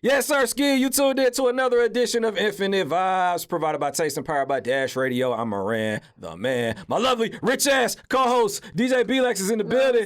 Yes, sir, Ski. You tuned in to another edition of Infinite Vibes, provided by Taste and Powered by Dash Radio. I'm Moran, the man. My lovely, rich-ass co-host, DJ B-Lex, is in the building.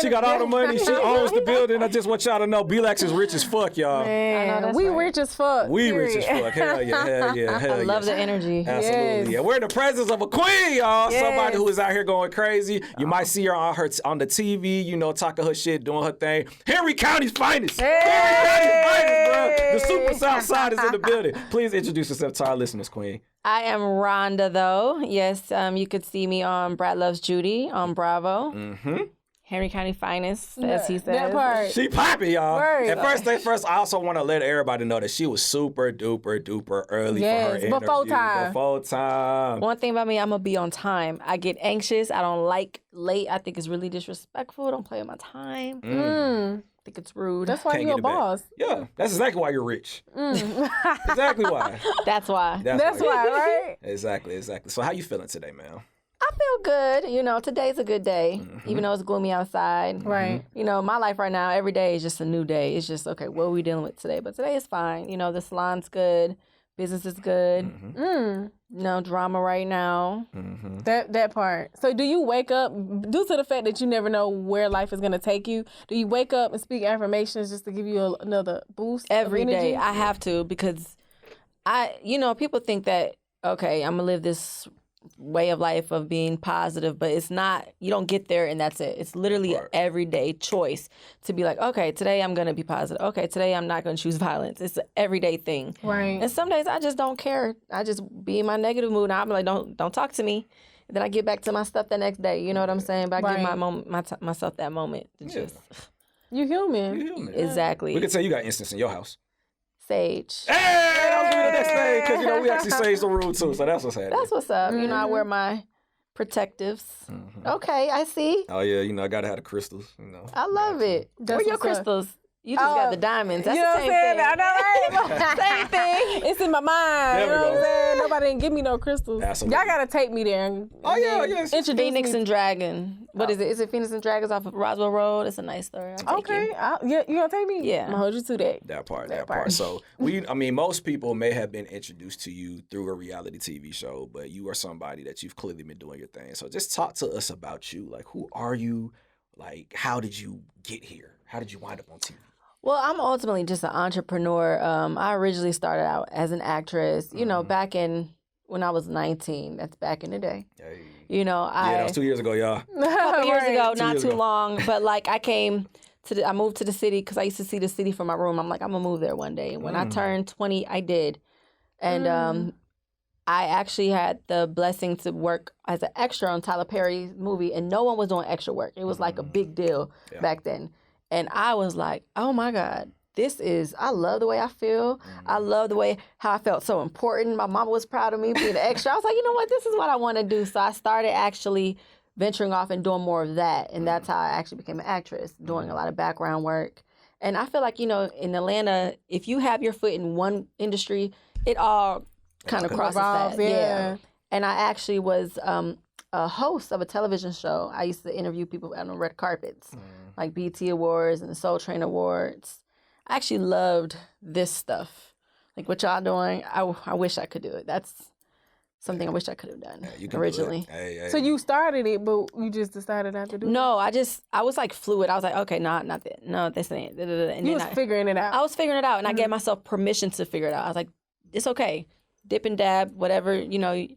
She got all the money. She owns the building. I just want y'all to know, B-Lex is rich as fuck, y'all. Man, we rich as fuck. We rich as fuck. Hell yeah, hell yeah, hell yeah. I love the energy. Absolutely. Yes. And we're in the presence of a queen, y'all. Yes. Somebody who is out here going crazy. You might see her on the TV, you know, talking her shit, doing her thing. Henry County's finest. Hey. Henry County's finest, bro. The Super South Side is in the building. Please introduce yourself to our listeners, queen. I am Rhonda Though. Yes, you could see me on Brat Loves Judy on Bravo. Mm-hmm. Henry County finest, as he says. That part. She popping, y'all. Right. And first thing first, I also want to let everybody know that she was super duper duper early for her interview. Before time. One thing about me, I'm going to be on time. I get anxious. I don't like late. I think it's really disrespectful. Don't play with my time. I think it's rude. That's why you're a boss. Yeah, that's exactly why you're rich. Exactly why. That's why. That's why, right? Exactly. So how you feeling today, man? I feel good. You know, today's a good day, even though it's gloomy outside. Right. You know, my life right now, every day is just a new day. It's just, okay, what are we dealing with today? But today is fine. You know, the salon's good. Business is good. No drama right now. That part. So do you wake up, due to the fact that you never know where life is going to take you, do you wake up and speak affirmations just to give you another boost Every of energy? day. I have to, because people think that, okay, I'm going to live this way of life of being positive, but it's not. You don't get there and that's it. It's literally an everyday choice to be like, okay, today I'm going to be positive. Okay, today I'm not going to choose violence. It's an everyday thing. Right. And some days I just don't care. I just be in my negative mood and I'm like, don't talk to me. And then I get back to my stuff the next day. You know what I'm saying? But I give myself that moment to just. You human. You human. Exactly. We can tell you got instance in your house. Sage. Hey, that was gonna be the next thing, because you know we actually saved the rule too, so that's what's happening. That's what's up. You know, I wear my protectives. Okay, I see. Oh yeah, you know I gotta have the crystals. You know. I love it. That's Where your what's up. crystals? You just got the diamonds. That's You know the what same I'm saying? thing. I know, right? Same thing. It's in my mind. There You we know what go. I'm saying? Nobody didn't give me no crystals. Absolutely. Y'all got to take me there. And introduce Phoenix me. and Dragon. What is it? Is it Phoenix and Dragons off of Roswell Road? It's a nice story. I'll take Okay. you. You going to take me? Yeah. I'm going to hold you to that. That part. So most people may have been introduced to you through a reality TV show, but you are somebody that you've clearly been doing your thing. So just talk to us about you. Like, who are you? Like, how did you get here? How did you wind up on TV? Well, I'm ultimately just an entrepreneur. I originally started out as an actress, you know, back when I was 19. That's back in the day. Hey. You know, That was 2 years ago, y'all. a couple years ago, 2 not years too ago. long, but like I moved to the city because I used to see the city from my room. I'm like, I'm gonna move there one day. And when I turned 20, I did. And I actually had the blessing to work as an extra on Tyler Perry's movie, and no one was doing extra work. It was like a big deal back then. And I was like, oh my God, I love the way I feel. I love the way how I felt so important. My mama was proud of me being an extra. I was like, you know what, this is what I want to do. So I started actually venturing off and doing more of that. And that's how I actually became an actress, doing a lot of background work. And I feel like, you know, in Atlanta, if you have your foot in one industry, it all kind of crosses Revolves, that. yeah. And I actually was a host of a television show. I used to interview people on the red carpets, like BT Awards and the Soul Train Awards. I actually loved this stuff. Like what y'all doing, I wish I could do it. That's something I wish I could have done originally. Hey. So you started it, but you just decided not to do it? No, I was like fluid. I was like, okay, not that. No, this ain't. And You then was figuring it out. I was figuring it out, and I gave myself permission to figure it out. I was like, it's okay. Dip and dab, whatever, you know,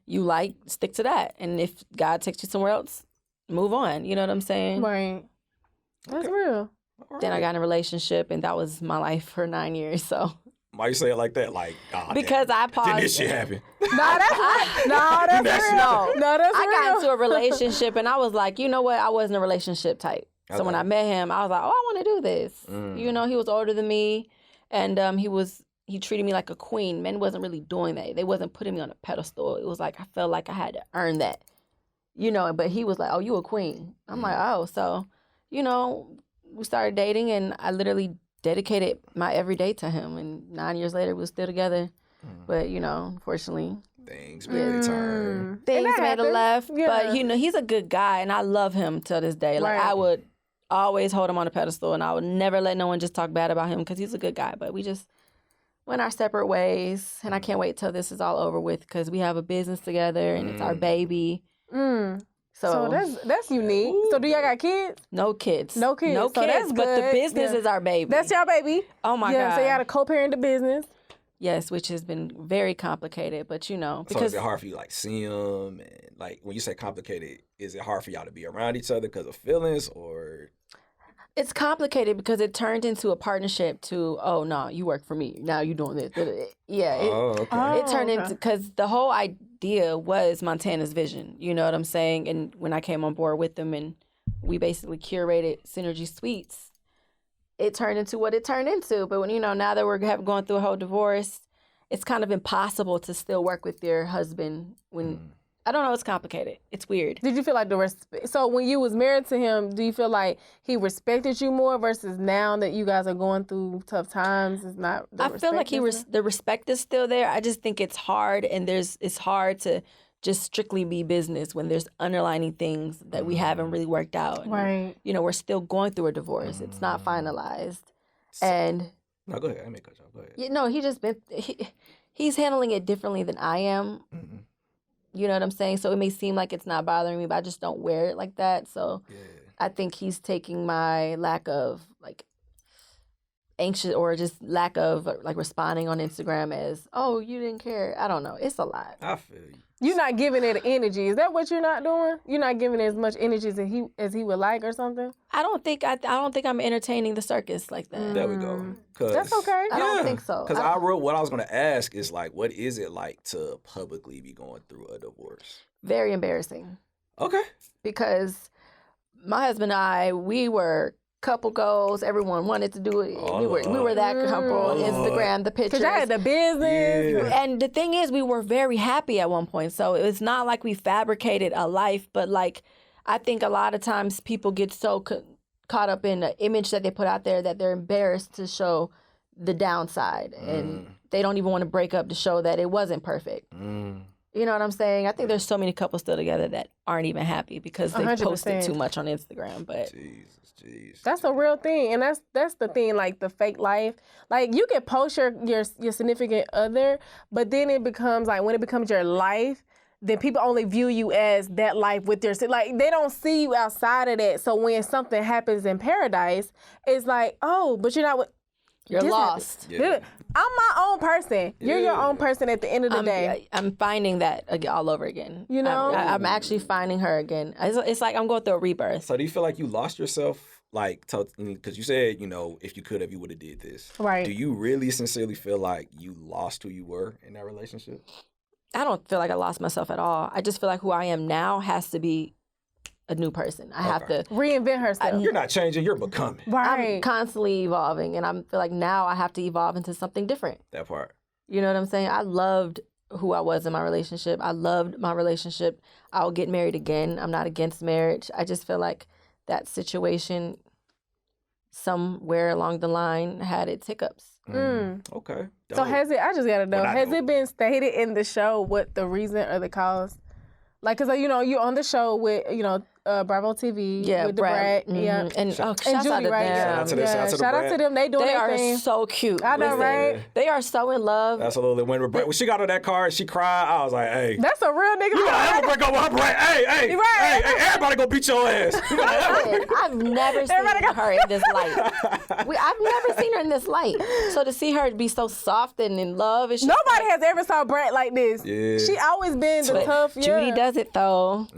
you like, stick to that. And if God takes you somewhere else, move on. You know what I'm saying? Right. That's real. Then I got in a relationship, and that was my life for 9 years. So Why you say it like that? Like, because I paused. Did this shit happen? No, that's real. No. No, that's I got real. into a relationship, and I was like, you know what? I wasn't a relationship type. So when I met him, I was like, oh, I want to do this. You know, he was older than me, and he treated me like a queen. Men wasn't really doing that. They wasn't putting me on a pedestal. It was like I felt like I had to earn that. You know, but he was like, oh, you a queen. I'm like, oh. So, you know, we started dating, and I literally dedicated my everyday to him. And 9 years later, we were still together. But, you know, unfortunately, Things made a turn. things made a happens. left. Yeah. But, you know, he's a good guy, and I love him till this day. Like, Right. I would always hold him on a pedestal, and I would never let no one just talk bad about him because he's a good guy. But we just went our separate ways, and I can't wait till this is all over with because we have a business together, and it's our baby. So that's unique. So do y'all got kids? No kids. No kids. No So kids, that's but the good. business Yeah. is our baby. That's your baby. Oh, my Yeah, God. so you got to co-parent the business. Yes, which has been very complicated, but you know. So is it hard for you, like, see them? And, like, when you say complicated, is it hard for y'all to be around each other because of feelings or? It's complicated because it turned into a partnership to, oh, no, you work for me. Now you're doing this. Yeah. It turned into, because the whole idea was Montana's vision. You know what I'm saying? And when I came on board with them and we basically curated Synergy Suites, it turned into what it turned into. But when, you know, now that we're going through a whole divorce, it's kind of impossible to still work with your husband when, I don't know, it's complicated. It's weird. Did you feel like so when you was married to him, do you feel like he respected you more versus now that you guys are going through tough times? It's not. I feel like the respect is still there. I just think it's hard, and it's hard to just strictly be business when there's underlining things that we haven't really worked out. Right. And, you know, we're still going through a divorce. It's not finalized. And No, go ahead. I may cut you off. Go ahead. you know, he's handling it differently than I am. You know what I'm saying? So it may seem like it's not bothering me, but I just don't wear it like that. So I think he's taking my lack of like anxious or just lack of like responding on Instagram as, oh, you didn't care. I don't know. It's a lot. I feel you. You're not giving it energy. Is that what you're not doing? You're not giving it as much energy as he would like or something? I don't think I'm entertaining the circus like that. There we go. That's okay. I don't think so. Because what I was going to ask is, like, what is it like to publicly be going through a divorce? Very embarrassing. Okay. Because my husband and I, we were couple goals. Everyone wanted to do it. We were that couple on Instagram, the pictures. Because I had the business. Yeah. And the thing is, we were very happy at one point. So it's not like we fabricated a life, but like I think a lot of times people get so caught up in the image that they put out there that they're embarrassed to show the downside. And they don't even want to break up to show that it wasn't perfect. You know what I'm saying? I think there's so many couples still together that aren't even happy because they 100%. posted too much on Instagram. But Jeez. That's a real thing, and that's the thing. Like the fake life, like you can post your significant other, but then it becomes like when it becomes your life, then people only view you as that life with their like they don't see you outside of that. So when something happens in paradise, it's like, oh, but you're not. you're lost. Yeah. I'm my own person. You're your own person at the end of the day. I'm finding that all over again. You know? I'm actually finding her again. It's like I'm going through a rebirth. So do you feel like you lost yourself? Like, because you said, you know, if you could have, you would have did this. Right. Do you really sincerely feel like you lost who you were in that relationship? I don't feel like I lost myself at all. I just feel like who I am now has to be a new person. I have to reinvent herself. You're not changing, you're becoming. Right. I'm constantly evolving, and I feel like now I have to evolve into something different. That part. You know what I'm saying? I loved who I was in my relationship. I loved my relationship. I'll get married again. I'm not against marriage. I just feel like that situation somewhere along the line had its hiccups. Okay. So has it? I just gotta know. Well, Has it been stated in the show what the reason or the cause? Like, cause you know you're on the show with Bravo TV with the Brat, and and shouts Judy, out to right? them. Shout out to the Shout out to them. They doing They their are thing. so cute. I know, right? They are so in love. Absolutely. When she got on that car and she cried, I was like, hey. That's a real nigga. You gonna ever break up with her, Brat? Hey, Right. hey, everybody gonna beat your ass. I've never seen her in this light. I've never seen her in this light. So to see her be so soft and in love, it's just Nobody has ever saw Brat like this. Yeah. She always been the tough. Judy does it though.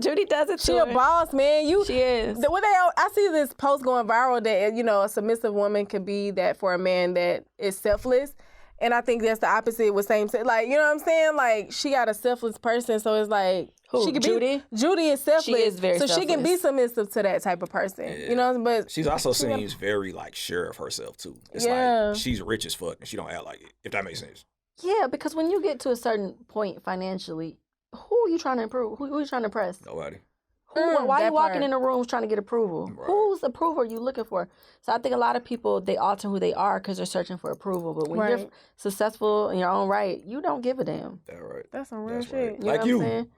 Judy does it too. She a boss, man. She is. I see this post going viral that a submissive woman could be that for a man that is selfless, and I think that's the opposite with same sex. Like, you know what I'm saying? Like, she got a selfless person, so it's like Who, she could Judy? Judy is selfless. She is very so selfless. she can be submissive to that type of person. Yeah. You know, but She's also seems very like sure of herself too. It's Yeah. like she's rich as fuck and she don't act like it. If that makes sense. Yeah, because when you get to a certain point financially, who are you trying to improve? Who are you trying to impress? Nobody. Why are that you walking part. in a room trying to get approval? Right. Whose approval are you looking for? So I think a lot of people, they alter who they are because they're searching for approval. But when you're Right. successful in your own right, you don't give a damn. That right. that's some real That's shit. right. You Like know you. what I'm saying?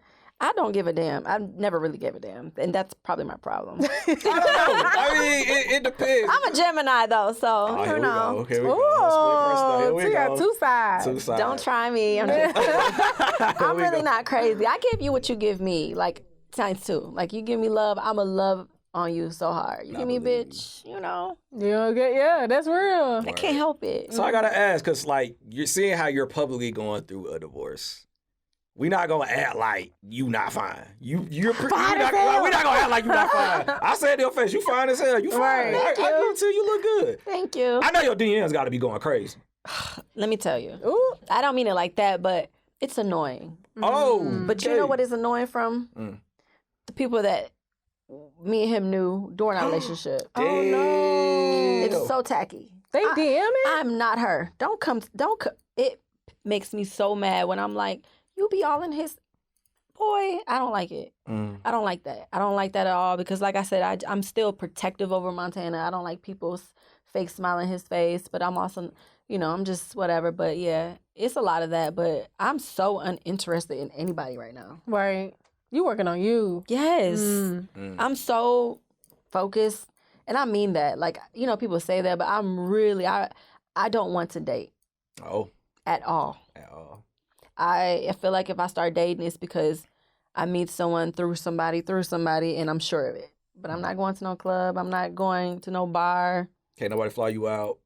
I don't give a damn. I never really gave a damn, and that's probably my problem. I don't know. I mean, it depends. I'm a Gemini though, so Here you we know. go. Here we go. Here we So you got go. two sides. Two sides. Don't try me. I'm really not crazy. I give you what you give me, like times two. Like you give me love, I'ma love on you so hard. You give me bitch, you know. Yeah, that's real. I can't help it. So I gotta ask, cause like you're seeing how you're publicly going through a divorce. We not gonna act like you not fine. You're fine as hell. We not gonna act like you not fine. I said to your face, you fine as hell. You fine. Right. I give it to you. You look good. Thank you. I know your DMs got to be going crazy. Let me tell you. Ooh. I don't mean it like that, but it's annoying. Oh, But you know what is annoying from? The people that me and him knew during our relationship. Oh no. It's so tacky. They DM it? I'm not her. Don't come. It makes me so mad when I'm like, you be all in his. Boy, I don't like it. I don't like that. I don't like that at all because, like I said, I'm still protective over Montana. I don't like people's fake smile in his face, but I'm also, you know, I'm just whatever. But yeah, it's a lot of that. But I'm so uninterested in anybody right now. Right. You working on you. Yes. I'm so focused, and I mean that. Like, you know, people say that, but I'm really, I don't want to date. Oh. At all. At all. I feel like if I start dating, it's because I meet someone through somebody, and I'm sure of it. But I'm not going to no club. I'm not going to no bar. Can't nobody fly you out.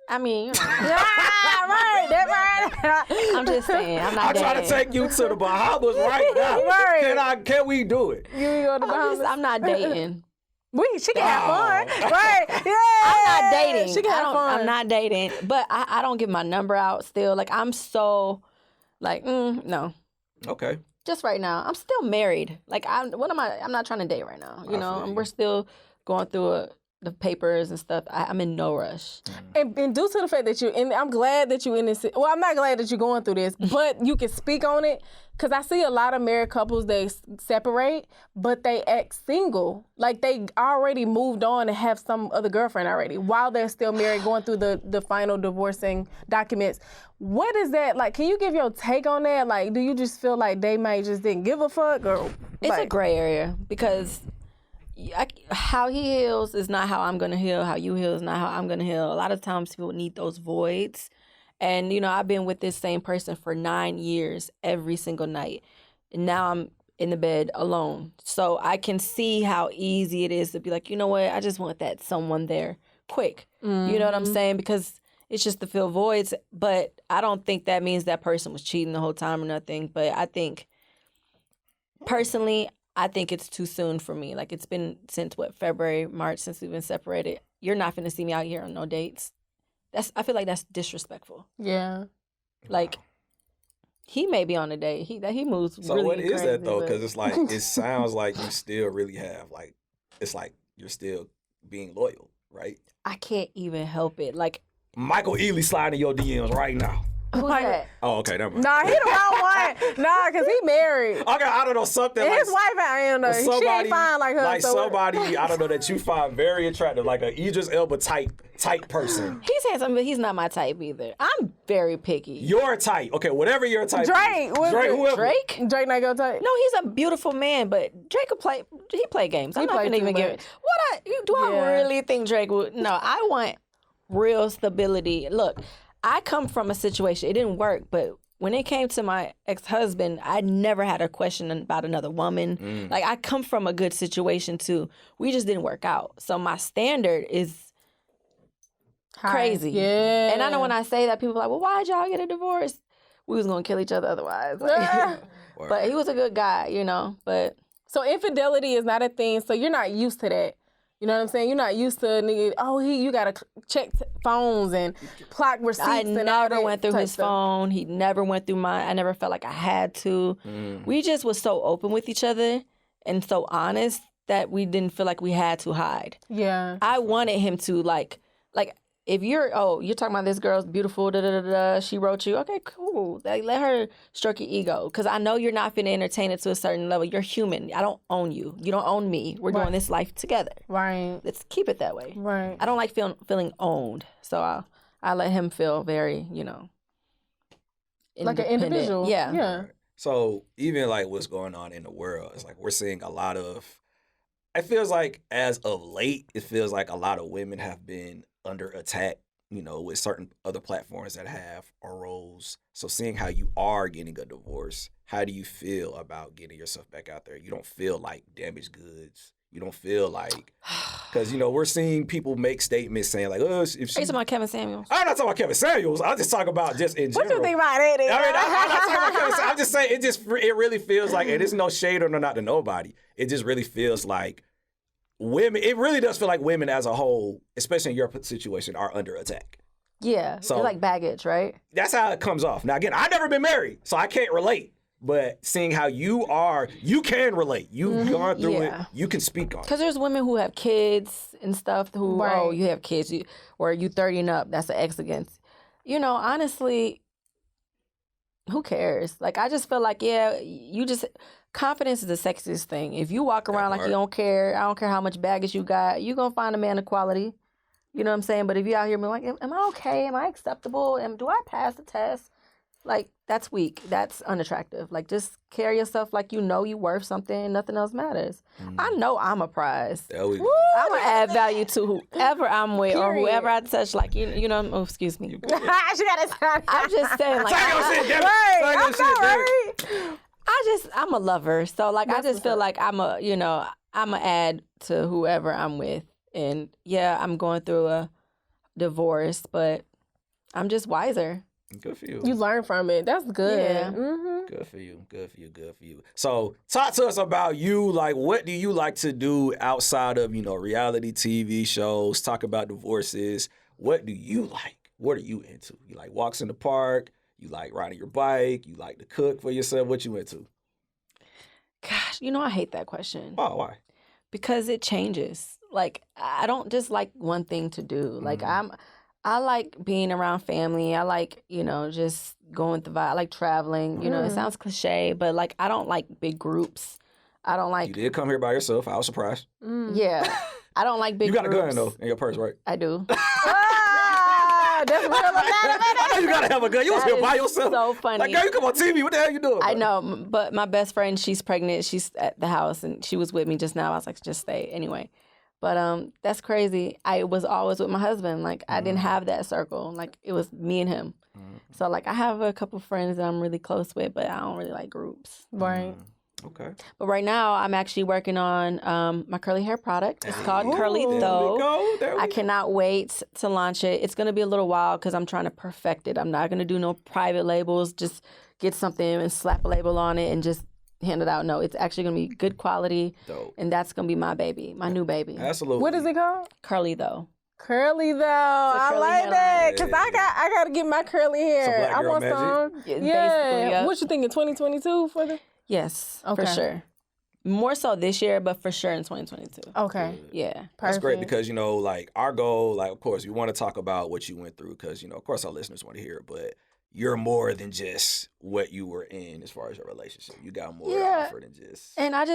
I mean, you know. Right, that's right. I'm just saying, I'm not dating. I'm trying to take you to the Bahamas right now. Right. Can we do it? You go to the Bahamas? I'm not dating. She can have fun. Right. Yeah. I'm not dating. She can have fun. I'm not dating. But I don't give my number out still. Like, I'm so, like, no. Okay. Just right now. I'm still married. Like, I'm not trying to date right now. You know, and we're still going through the papers and stuff. I'm in no rush. And due to the fact that I'm glad that you're in this. Well, I'm not glad that you're going through this, but you can speak on it. Because I see a lot of married couples, they separate, but they act single. Like they already moved on and have some other girlfriend already while they're still married, going through the final divorcing documents. What is that like? Can you give your take on that? Like, do you just feel like they might just didn't give a fuck? Or it's a gray area because how he heals is not how I'm going to heal. How you heal is not how I'm going to heal. A lot of times people need those voids. And, you know, I've been with this same person for 9 years every single night. And now I'm in the bed alone. So I can see how easy it is to be like, you know what? I just want that someone there quick. You know what I'm saying? Because it's just to fill voids. But I don't think that means that person was cheating the whole time or nothing. But I think, personally, I think it's too soon for me. Like, it's been since, February, March, since we've been separated. You're not finna see me out here on no dates. I feel like that's disrespectful. Yeah. Like, he may be on a date. He moves So really what is crazy, that though? but- Because it's like it sounds like you still really have like it's like you're still being loyal, right? I can't even help it. Like, Michael Ealy sliding your DMs right now. who's that? Oh, okay, never mind. Nah, he the wrong one. Nah, because he married. Okay, I don't know something. And Like, his wife, I don't know. She ain't fine like her. Like so somebody, I don't know, that you find very attractive, like a Idris Elba type person. He's handsome, but he's not my type either. I'm very picky. Your type, okay, whatever your type. Drake, is. Drake, whoever. Drake not gonna take. No, he's a beautiful man, but Drake could play. He play games. I'm not play gonna too even give much. it. I really think Drake would? No, I want real stability. Look, I come from a situation. It didn't work, but when it came to my ex-husband, I never had a question about another woman. Like, I come from a good situation too. We just didn't work out. So my standard is crazy. Yeah. And I know when I say that, people are like, well, why'd y'all get a divorce? We was gonna kill each other otherwise. Like, but he was a good guy, you know. But So infidelity is not a thing. So you're not used to that. You know what I'm saying? You're not used to nigga. Oh, you gotta check phones and plot receipts. I and all never that went through type his stuff. phone. He never went through mine. I never felt like I had to. We just was so open with each other and so honest that we didn't feel like we had to hide. Yeah. I wanted him to like if you're talking about this girl's beautiful, she wrote you, okay, cool. Like, let her stroke your ego. Because I know you're not finna entertain it to a certain level. You're human. I don't own you. You don't own me. We're doing this life together. Right. Let's keep it that way. Right. I don't like feeling owned. So I let him feel very, Like an independent. individual. Yeah. Yeah. So even like what's going on in the world, it's like we're seeing a lot of. It feels like as of late, it feels like a lot of women have been under attack. With certain other platforms that have roles. So seeing how you are getting a divorce, how do you feel about getting yourself back out there? You don't feel like damaged goods. You don't feel like, because, we're seeing people make statements saying like, oh, if she... Are you talking about Kevin Samuels? I'm not talking about Kevin Samuels. I'm just talking about just in general. What you think about it? I'm not talking about Kevin Samuels. I'm just saying it really feels like, and it's no shade or not to nobody. It just really feels like women, it really does feel like women as a whole, especially in your situation, are under attack. Yeah, so, it's like baggage, right? That's how it comes off. Now, again, I've never been married, so I can't relate. But seeing how you are, you can relate. You've gone through it. You can speak on it. Because there's women who have kids and stuff who, oh, you have kids, or you 30 and up, that's an X against. Honestly, who cares? Like, I just feel like, confidence is the sexiest thing. If you walk around like you don't care, I don't care how much baggage you got, you're going to find a man of quality. You know what I'm saying? But if you out here being like, am I okay? Am I acceptable? Do I pass the test? Like, that's weak. That's unattractive. Like, just carry yourself like you know you worth something. Nothing else matters. I know I'm a prize. There we go. I'm going to add value to whoever I'm with or whoever I touch. Like, oh, excuse me. She got it. I'm just saying, like, I'm a lover. So, like, I just feel like I'm a add to whoever I'm with. And yeah, I'm going through a divorce, but I'm just wiser. Good for you. You learn from it. That's good. Yeah. Mm-hmm. Good for you. Good for you. Good for you. So talk to us about you. Like, what do you like to do outside of, reality TV shows? Talk about divorces. What do you like? What are you into? You like walks in the park? You like riding your bike? You like to cook for yourself? What you into? Gosh, I hate that question. Oh, why? Because it changes. Like, I don't just like one thing to do. Like, I like being around family. I like, just going with the vibe. I like traveling. It sounds cliche, but like, I don't like big groups. I don't like. You did come here by yourself. I was surprised. Yeah. I don't like big groups. You got a gun, though, in your purse, right? I do. That's real. I know you gotta have a gun. You was here by yourself. So funny. Like, girl, you come on TV. What the hell you doing? I know, but my best friend, she's pregnant. She's at the house, and she was with me just now. I was like, just stay. Anyway. But that's crazy. I was always with my husband. Like, I didn't have that circle. Like, it was me and him. So, like, I have a couple friends that I'm really close with, but I don't really like groups. Right. Okay. But right now, I'm actually working on my curly hair product. It's called Curly Though. I cannot wait to launch it. It's going to be a little while because I'm trying to perfect it. I'm not going to do no private labels. Just get something and slap a label on it and just hand it out. No, it's actually going to be good quality. Dope. And that's going to be my baby, my new baby. Absolutely. What is it called? Curly Though. Curly Though. I like that. Because I got to get my curly hair. Black I girl want magic. some. Yeah. Yeah. What you thinking, 2022 for the? Yes, Okay. for sure. More so this year, but for sure in 2022. Okay. Yeah. Perfect. That's great because, like, our goal, like, of course, we want to talk about what you went through because, of course, our listeners want to hear it, but you're more than just what you were in as far as your relationship. You got more to offer than just. And I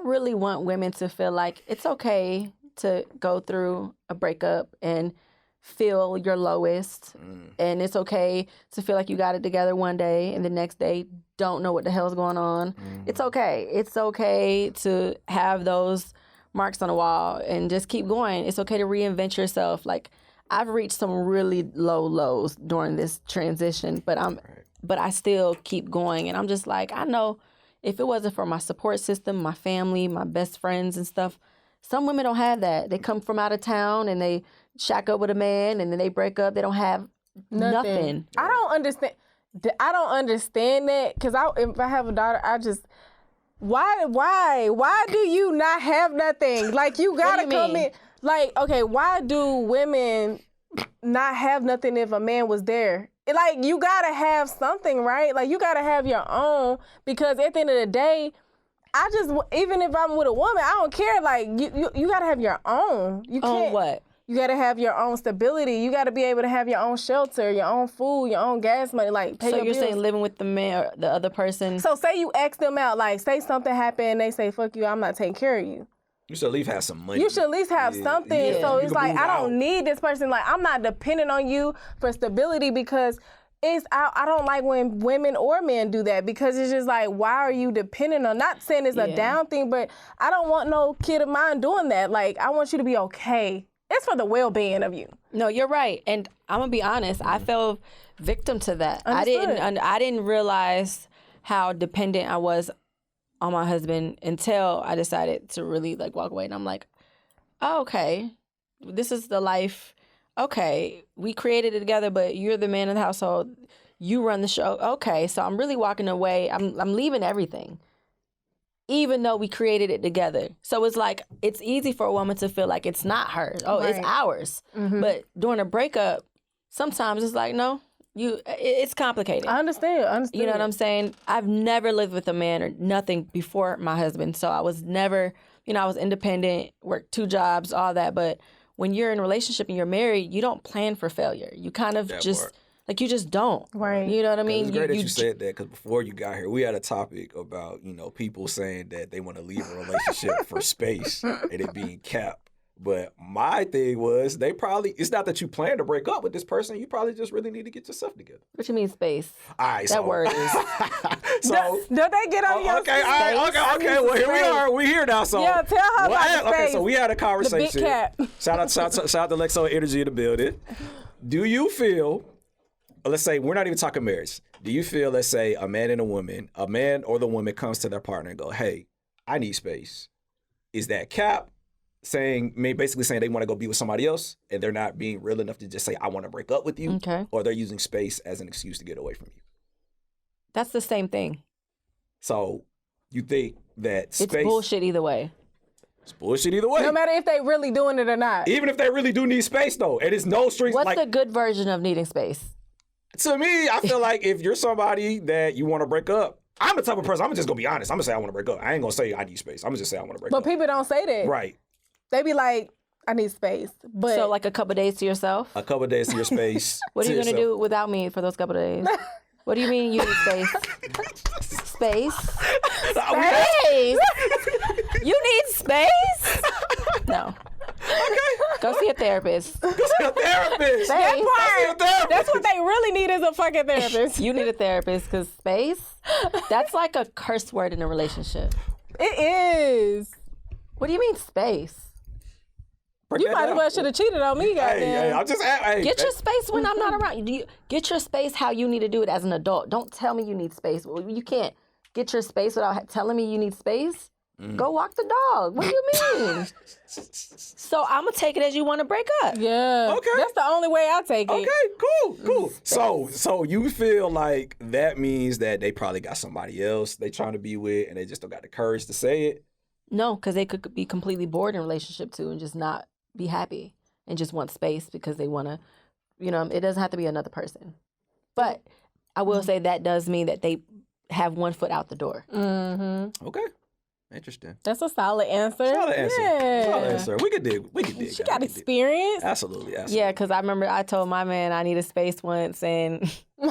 really want women to feel like it's okay to go through a breakup and feel your lowest. And it's okay to feel like you got it together one day and the next day don't know what the hell's going on. It's okay. It's okay to have those marks on the wall and just keep going. It's okay to reinvent yourself. Like, I've reached some really low lows during this transition, but I still keep going. And I'm just like, I know if it wasn't for my support system, my family, my best friends and stuff, some women don't have that. They come from out of town and they shack up with a man and then they break up. They don't have nothing. I don't understand that because if I have a daughter, I just why do you not have nothing? Like, you gotta come in. Like, okay, why do women not have nothing if a man was there? Like, you gotta have something, right? Like, you gotta have your own, because at the end of the day, even if I'm with a woman, I don't care. Like, you gotta have your own. You can't. On what? You gotta have your own stability. You gotta be able to have your own shelter, your own food, your own gas money. Like, pay your bills. Saying living with the man or the other person. So say you ask them out, like, say something happened and they say, fuck you, I'm not taking care of you. You should at least have some money. You should at least have something. Yeah. So You it's can like, move I don't out. need this person. Like, I'm not dependent on you for stability because I don't like when women or men do that because it's just like, why are you dependent on, not saying it's a down thing, but I don't want no kid of mine doing that. Like, I want you to be okay. It's for the well-being of you. No, you're right. And I'm going to be honest, I fell victim to that. Understood. I didn't realize how dependent I was on my husband until I decided to really like walk away. And I'm like, oh, okay, this is the life. Okay, we created it together, but you're the man of the household. You run the show. Okay, so I'm really walking away. I'm leaving everything, even though we created it together. So it's like, it's easy for a woman to feel like it's not hers. Oh, Right. it's ours. But during a breakup, sometimes it's like, no, it's complicated. I understand. You know what I'm saying? I've never lived with a man or nothing before my husband. So I was never, I was independent, worked 2 jobs, all that. But when you're in a relationship and you're married, you don't plan for failure. You kind of you just don't. Right. You know what I mean? It's great that you said that because before you got here, we had a topic about, people saying that they want to leave a relationship for space and it being capped. But my thing was, it's not that you plan to break up with this person. You probably just really need to get yourself together. What you mean space? All right, That word is. So, Don't they get on your okay, all right, okay. Well, here we are. We're here now. So Yeah, tell her about the okay, space. so we had a conversation. The big cap. Shout out to Lexo Energy in the building. Do you feel, let's say, we're not even talking marriage. Do you feel, let's say, a man or the woman comes to their partner and go, hey, I need space. Is that cap? Basically saying they want to go be with somebody else and they're not being real enough to just say, I want to break up with you. Okay. Or they're using space as an excuse to get away from you. That's the same thing. So you think that space... It's bullshit either way. It's bullshit either way. No matter if they really doing it or not. Even if they really do need space though, and it's no strings. What's the good version of needing space? To me, I feel like if you're somebody that you want to break up, I'm the type of person, I'm just going to be honest. I'm going to say I want to break up. I ain't going to say I need space. I'm going to just say I want to break up. But people don't say that. Right. They be like, I need space. But So like a couple days to yourself? A couple of days to your space. What are you to going to yourself. do without me for those couple of days? What do you mean you need space? Space? Space? You need space? No. Okay. Go see a therapist. Go see a therapist. Space. Go see a therapist. that's what they really need is a fucking therapist. You need a therapist because space, that's like a curse word in a relationship. It is. What do you mean space? You might as well should have cheated on me, goddamn. Hey, I'm just... Hey, Get your space when I'm not around. Get your space how you need to do it as an adult. Don't tell me you need space. Well, you can't get your space without telling me you need space. Go walk the dog. What do you mean? So I'm going to take it as you want to break up. Yeah. Okay. That's the only way I take it. Okay, cool. So you feel like that means that they probably got somebody else they trying to be with and they just don't got the courage to say it? No, because they could be completely bored in a relationship too and just not be happy and just want space because they want to, it doesn't have to be another person. But I will say that does mean that they have one foot out the door. Mm-hmm. Okay. Interesting. That's a solid answer. Solid answer. Yeah. Solid answer. We could dig. She got experience. Absolutely. Yeah, because I remember I told my man I needed space once and How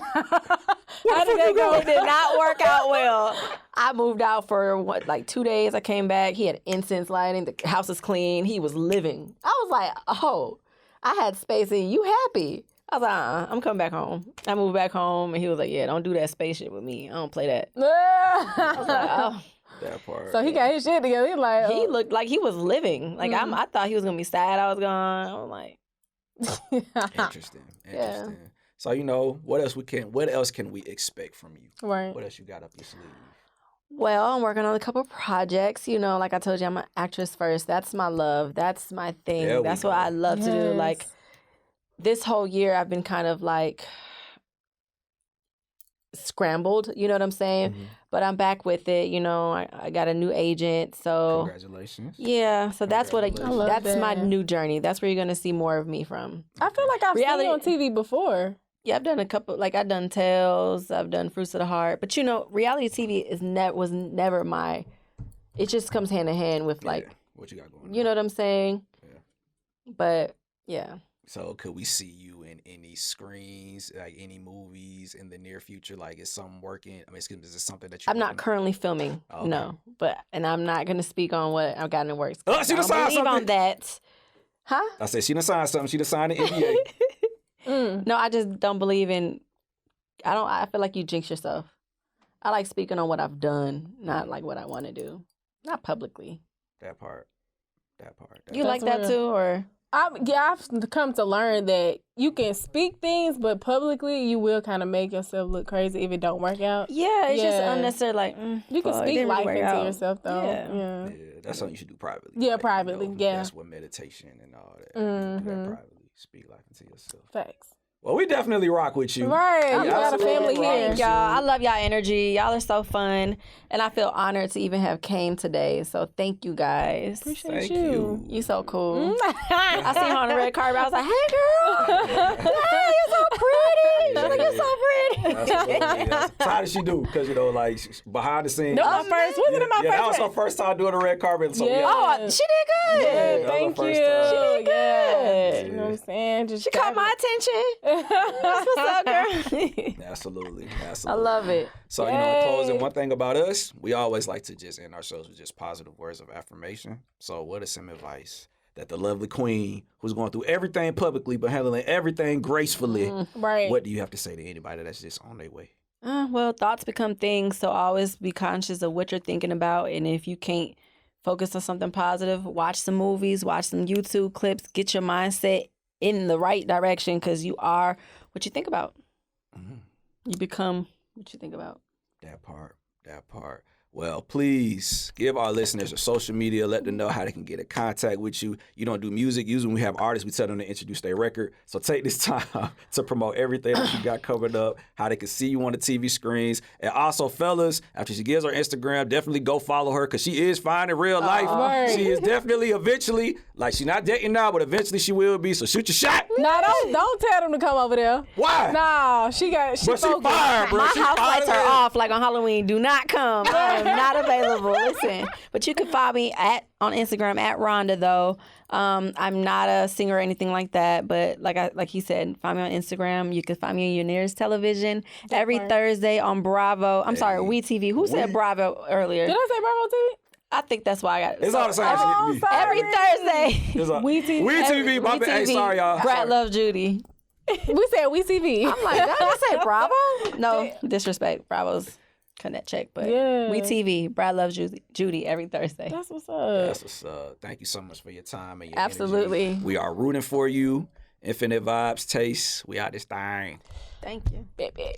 did that go? it did not work out well. I moved out for 2 days. I came back. He had incense lighting. The house is clean. He was living. I was like, oh, I had space and you happy. I was like, I'm coming back home. I moved back home and he was like, yeah, don't do that space shit with me. I don't play that. I was like, oh. That part. So he got his shit together. He like, He looked like he was living. Like I thought he was gonna be sad I was gone. I was like, Interesting. Yeah. So what else can we expect from you? right. What else you got up your sleeve? well, I'm working on a couple projects. Like I told you, I'm an actress first. That's my love. That's my thing. There we That's go. what I love to do. Yes. Like this whole year, I've been kind of like scrambled. You know what I'm saying? Mhm. But I'm back with it. I got a new agent. So Congratulations. yeah. So that's what I love that's my that. new journey. That's where you're gonna see more of me from. I feel like I've Reality- seen you on TV before. Yeah, I've done a couple. Like I've done Tales, I've done Fruits of the Heart, but reality TV was never my. It just comes hand in hand with Yeah. What you got going on? you know what I'm saying. Yeah. But yeah, So could we see you in any screens, like any movies in the near future? Like is something working? Is it something that you're I'm not working- currently filming. Okay. No, and I'm not gonna speak on what I've got in the works. Oh, she I done don't signed believe on something. that. Huh? I said she done signed something. She done signed an NDA. Mm. No, I just don't believe in I feel like you jinx yourself. I like speaking on what I've done, not like what I want to do. Not publicly. That part. You like that too, or? I've come to learn that you can speak things, but publicly you will kind of make yourself look crazy if it don't work out. Yeah, it's just unnecessary. Like you can speak life into yourself, though. Yeah, that's something you should do privately. Yeah, privately. That's what meditation and all that. You do that privately. Speak life into yourself. Facts. Well, we definitely rock with you. Right. We got a family here. Thank y'all. I love y'all energy. Y'all are so fun. And I feel honored to even have came today. So thank you guys. Appreciate you. You so cool. I seen her on the red carpet. I was like, hey, girl. Hey, you're so pretty. She's like, you're so pretty. How did she do? Because, like, behind the scenes. That was my first. Wasn't it my first? That was her first time doing the red carpet. So Oh, she did good. Yeah, thank you. She did good. You know what I'm saying? She caught my attention. That's what's up, girl. Absolutely. I love it. So, in closing, one thing about us, we always like to just end ourselves with just positive words of affirmation. So what is some advice that the lovely queen who's going through everything publicly but handling everything gracefully, right? What do you have to say to anybody that's just on their way? Well, thoughts become things, so always be conscious of what you're thinking about. And if you can't focus on something positive, watch some movies, watch some YouTube clips, get your mindset in the right direction because you are what you think about. You become what you think about. That part. Well, please give our listeners a social media. Let them know how they can get in contact with you. You don't do music. Usually when we have artists, we tell them to introduce their record. So take this time to promote everything that you got covered up, how they can see you on the TV screens. And also, fellas, after she gives her Instagram, definitely go follow her because she is fine in real life. Right. She is definitely eventually, like she's not dating now, but eventually she will be. So shoot your shot. No, don't tell them to come over there. Why? No, she But she focused. fire, bro. My She house lights fire. are off like on Halloween. Do not come. I am not available. Listen, but you can follow me on Instagram at Rhonda Though. I'm not a singer or anything like that, but like he said, find me on Instagram. You can find me on your nearest television every Thursday on Bravo. I'm sorry, WeTV. Who said Bravo earlier? Did I say Bravo TV? I think that's why I got it. It's all the same shit to me. Every Thursday. WeTV, my bad. Hey, sorry, y'all. Brat loves Judy. We said WeTV. I'm like, did I say Bravo? No, disrespect. Bravo's connect check, but WeTV, Brat loves Judy every Thursday. That's what's up. That's what's up. Thank you so much for your time and your Absolutely. energy. We are rooting for you. Infinite Vibes, Taste. We out this thing. Thank you. Baby.